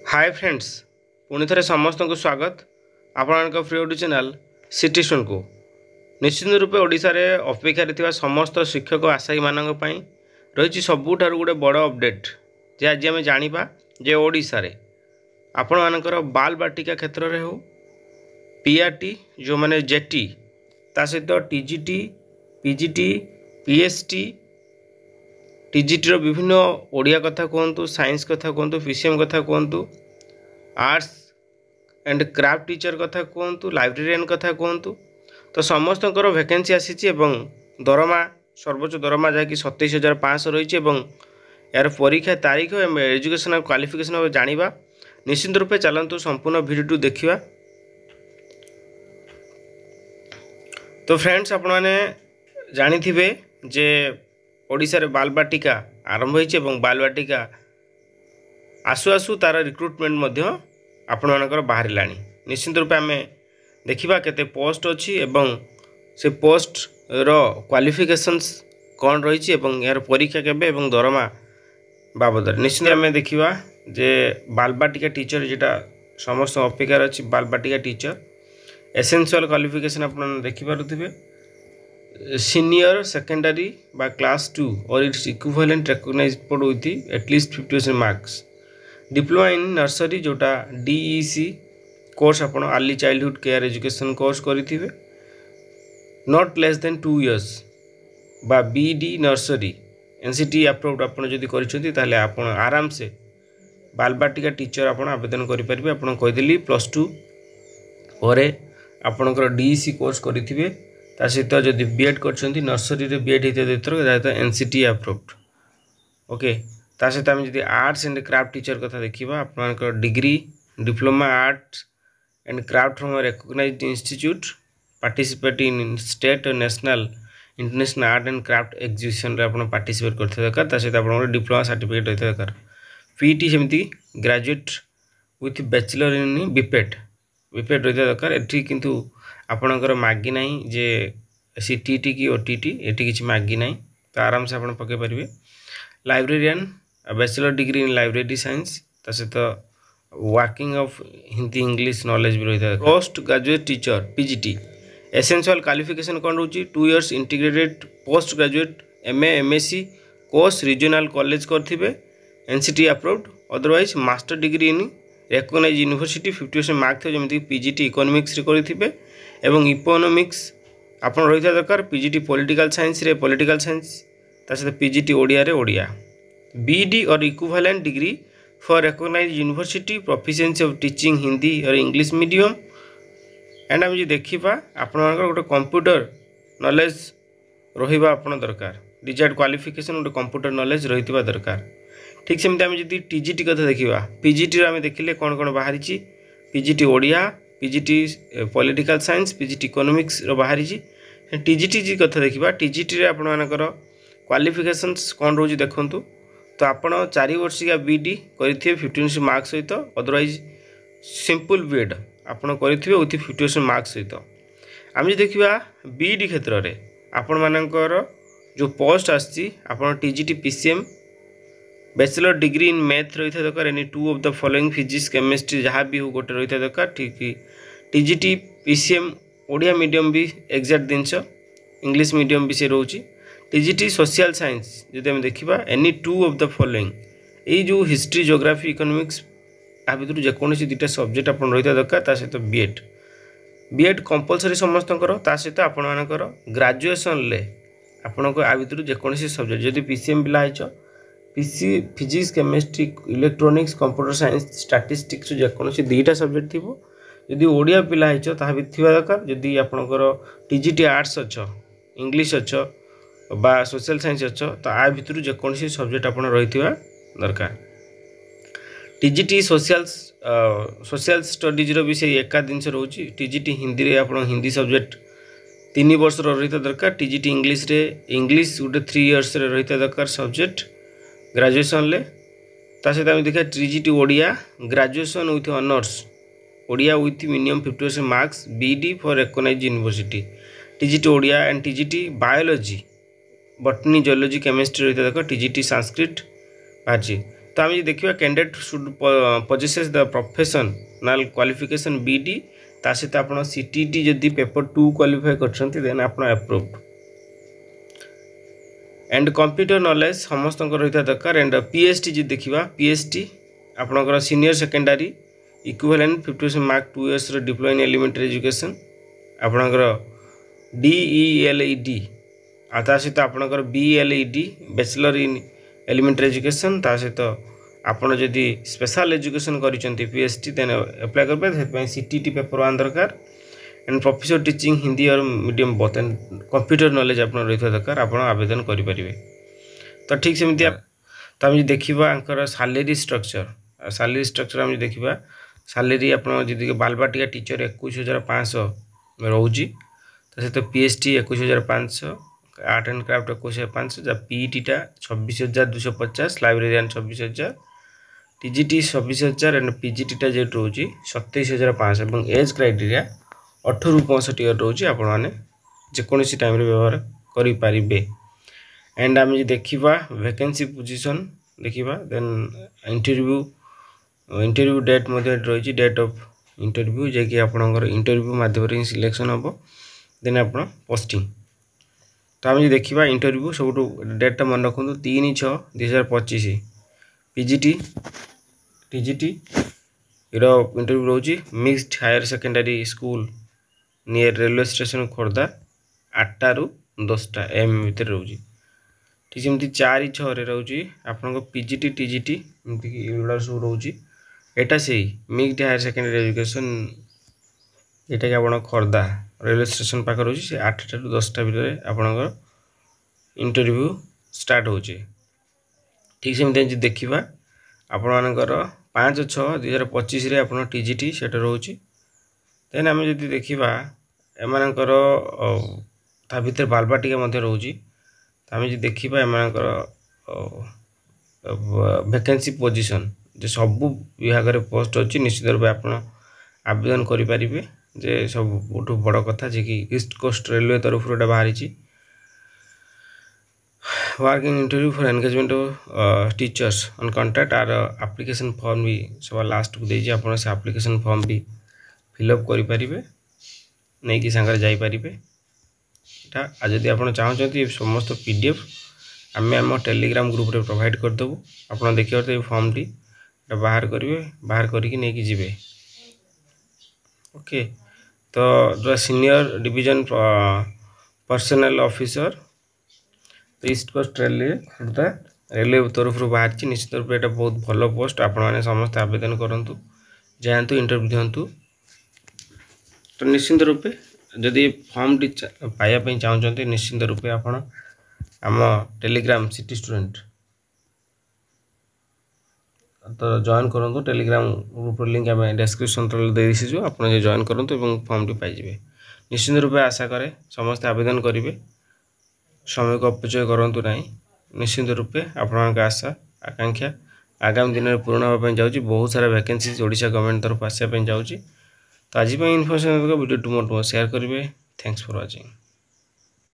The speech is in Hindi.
हाय फ्रेंड्स पुणी थे समस्त को स्वागत आपण फ्री ओडी चैनल सिटीजन को निश्चित रूपे ओडिशा रे अपेक्षा रे समस्त शिक्षक आशायी मानक पई रही सबुठार गोटे बड़ अपडेट जे आज आम जाना जे ओडिशा रे आपण मानकर बाल बाटिका क्षेत्र में हो पीआरटी जो मैंने जेटी ता सहित टीजीटी पीजीटी पीएसटी टीजीटी रो विभिन्न ओडिया कथा कहतु साइंस कथा कहतु पीसीएम कथा कहतु आर्ट्स एंड क्राफ्ट टीचर कथा कहतु लाइब्रेरियन कथा कहतु तो समस्त वैकेंसी आसी दरमा सर्वोच्च दरमा जहाँकि 27,500 रही यार परीक्षा तारीख एजुकेशनल क्वालिफिकेशन जाना निश्चित रूपे चलतु संपूर्ण भिडियो देखा। तो फ्रेंड्स आपण मैंने जानी थे जे ओडिशा रे बाल बाटिका आरंभ होइछे एवं बाल बाटिका आसु आसु तार रिक्रुटमेंट मध्य आपण मानकर बाहरिलानी। निश्चित रूपे आम देखिबा केते पोस्ट अछि एवं से पोस्ट रो क्वालिफिकेशंस कौन रही एवं यार परीक्षा केबे एवं दरमा बाबद निश्चित आम देखिबा जे बाल बाटिका टीचर जेटा समस्त अपेक्षा अछि बाल बाटिका टीचर एसेंशियल क्वालिफिकेशन आपण देखि पारुथिबे senior secondary by class 2 or its equivalent recognized with at least 50% marks diploma in nursery जोटा DEC कोर्स आपण early childhood care education course करिथिबे नॉट लेस देन 2 इयर्स बा BD नर्सरी NCT अप्रूव्ड आपण जदि करिसथि ताले आपण आराम से बाल बाटिका टीचर आपण आवेदन करि परिबे। आपण कहिदेली +2 परे आपणकर DEC कोर्स करिथिबे ता सहित जदि बीएड करछन्ती नर्सरी रे बीएड हेते तो NCT अप्रूव्ड ओके। ता सहित आम जदि आर्ट्स एंड क्राफ्ट टीचर कथा देखिबा आपनकर degree diploma arts and craft from recognized institute participate in state और national international art and craft exhibition रे आपण पार्टिसिपेट करथे दरकार। ता सहित आपनकर डिप्लोमा सर्टिफिकेट होते दरकार। पीटी सेमती graduate with bachelor in BPEd होते दरकार। एठी किंतु आपणकर मागी ना जे सीटीटी की ओटीटी एटी किसी मागी ना तो आराम से आप पकई पारे। Librarian bachelor degree in library science ता सहित working of Hindi English knowledge भी रही है। Post graduate teacher PGT essential qualification कौन रोची 2 years integrated post graduate MA MSc course regional college करथिबे NCT approved otherwise master degree in recognised university 50% mark थे जमी पीजीटी इकोनॉमिक्स रे करथिबे एवं इकोनॉमिक्स आपण रही दरकार। पीजीटी पॉलिटिकल साइंस रे पॉलिटिकल साइंस ता सहित पीजीटी ओडिया रे ओडिया BD और equivalent degree for recognised university proficiency of teaching Hindi और इंग्लिश मीडियम एंड आम जो देखा आपण गोटे कंप्यूटर नॉलेज रहिबा आपण दरकार। डिजायर्ड क्वालिफिकेशन गोटे कंप्यूटर नॉलेज रही दरकार। ठीक सेमती आम जब टीजीटी कथा देखा पीजीटी आम देखिले कौन कौन बाहरी PGT Odia PGT political science PGT economics बाहरी टीजीटी जी कथा देखा टीजीटी रे आपण मानकर क्वालिफिकेशंस कौन रोज देखु तो आपण 4 वर्षिया BD करेंगे 50% मार्क्स सहित अदरवाइज सिंपल बीएड आपण करेंगे विथ 50% मार्क्स सहित। आम देखा BD क्षेत्र में आपण मानकर जो पोस्ट आसी TGT PCM bachelor degree in math रही है दरकार। Any 2 of the following physics chemistry जहाँ भी हो गोटे रही है दरकार। ठीक टीजीटी PCM ओडिया मीडियम भी एग्जैक्ट जिनस इंग्लिश मीडियम भी से रोची। टीजीटी सोशल साइंस जब आम देखा एनी 2 ऑफ द फॉलोइंग यही जो हिस्ट्री जियोग्राफी इकोनॉमिक्स आ भर जेकोसी 2टा सब्जेक्ट आप रही दरकार। ता सहित बीएड कंपलसरी समस्त सहित आपण मानकर ग्रेजुएशन ले आपण आ भर जेकोसी सब्जेक्ट जदि PCM पिला physics chemistry electronics computer science statistics जेकोसी 2टा सब्जेक्ट थी जदि ओडिया पिला ता भी थी दरकार। जदि आपणकर टीजीटी आर्ट्स अच्छ इंग्लिश अच्छ बा सोशल साइंस अच्छ तो आ भर जेकोसी सब्जेक्ट आप रही दरकार। टीजीटी सोशल स्टडीज भी से एका जिनस रोची। टीजीटी हिंदी रे आप हिंदी सब्जेक्ट 3 वर्ष रही दरकार। टीजीटी इंग्लिश रे इंग्लिश गोटे 3 इयर्स रही दरकार सब्जेक्ट ग्रेजुएशन ले। ता सहित आम देखा TGT Odia graduation with honours Odia with minimum 50% marks BD for recognised university TGT Odia and TGT biology botany geology chemistry रही दरकार। टीजीटी संस्कृत बाहरी तो आम देखा candidate should possesses the professional qualification BD ता सहित आप सीटीटी जदि पेपर 2 क्वालिफाई कर देन आप अप्रूव्ड एंड कंप्यूटर नॉलेज समस्त रही दरकार एंड पीएचडी जी देखा पीएचडी आपणकर senior secondary equivalent 50% mark 2 years diploma in elementary education आपणकर DELED आ सहित आपणकर BLED bachelor in elementary education ता सहित आपड़ जदि स्पेशल एजुकेशन करिसेंती पीएचडी देन अप्लाई करबे सीटीटी पेपर 1 दरकार एंड प्रोफेसर टीचिंग हिंदी और medium both and computer knowledge आप रही दरकार आप आवेदन करेंगे। तो ठीक सेमती तो आम देखा आंकर सैलरी स्ट्रक्चर आम देखा सैलरी आप बालबाटिका टीचर 21,500 रोची सहित पीएचडी 21,500 आर्ट एंड क्राफ्ट 21,500 पीईटीटा 26,250 लाइब्रेरियन 26,000 टीजीटी 26,000 एंड पीजीटीटा जो रोचे 27,500 और एज क्राइटेरिया 18 ରୁ 65 इयर रोचे आपण मैंने जेकोसी टाइम व्यवहार करें। एंड आम देखा वैकेंसी पोजीशन देखा देन इंटरव्यू डेट रही डेट ऑफ इंटरव्यू जैकि आपंकर इंटरव्यू मध्यम सिलेक्शन हम देन आप पोस्टिंग। तो आम देखा इंटरव्यू सब डेटा मन रखु 3/6/2025 टीजीटी इंटरव्यू रोचे mixed higher secondary school near railway station Khordha 8टा ରୁ 10ଟା AM भितर रोचे ठीक सेमती 4/6 रोचे आपन पीजीटी टीजीटी एमती सब रोचे एटा से मिक्सड हायर सेकेंडरी एजुकेशन यहाँ कि आप खोर्धा रेलवे स्टेशन पाखे रोचे से 8टा ରୁ 10ଟା भितर आपणकर इंटरव्यू स्टार्ट होचे ठीक सेमती देखा आपण मानकर 5/6/2025 आप टीजीटी से रोचे देन आम जब देखा एमकर ता भर बालबाटिका रोचे तो आम देखा एमकर वैकेंसी पोजीशन जे सबू विभाग में पोस्ट अच्छी निश्चित रूप आप आवेदन करेंगे जे सब बड़ कथा जे कि ईस्ट कोस्ट रेलवे तरफ बाहरी working interview for engagement of teachers on contract are application form भी सब लास्ट को देजी आप से एप्लिकेशन फॉर्म भी फिलअप करेंगे नहीं कि सांगे जापारे यहाँ जदि आप चाहते समस्त PDF आम टेलीग्राम ग्रुप रे प्रोवाइड करदेबू आप देखिए फॉर्म टी बाहर करेंगे बाहर करके नहीं जी ओके। तो जो senior division personnel officer east coast railway Khordha railway तरफ बाहर निश्चित रूप ये बहुत भल पोस्ट आपण मैंने समस्त आवेदन करूँ जातु इंटरव्यू दिंतु। तो निश्चिंत रूपे जदि फॉर्म टी पाइबा चाहते निश्चिंत रूपे आपण आम टेलीग्राम सिटी स्टूडेंट तो जॉइन करूँ टेलीग्राम ग्रुप लिंक आम डिस्क्रिप्शन तले दे दीजिए आप जॉइन करूँ फॉर्म टी पाइबे निश्चिंत रूपे आशा करे समस्त आवेदन करेंगे समय को अपचय करूँ ना निश्चिंत रूपे आपण आशा आकांक्षा आगामी दिन में पूर्ण होगापी जाऊँगी बहुत सारा वैकेंसी ओडिशा गवर्नमेंट तरफ आसापी जाऊँगी। तो आज information video to more share करेंगे। Thanks for watching.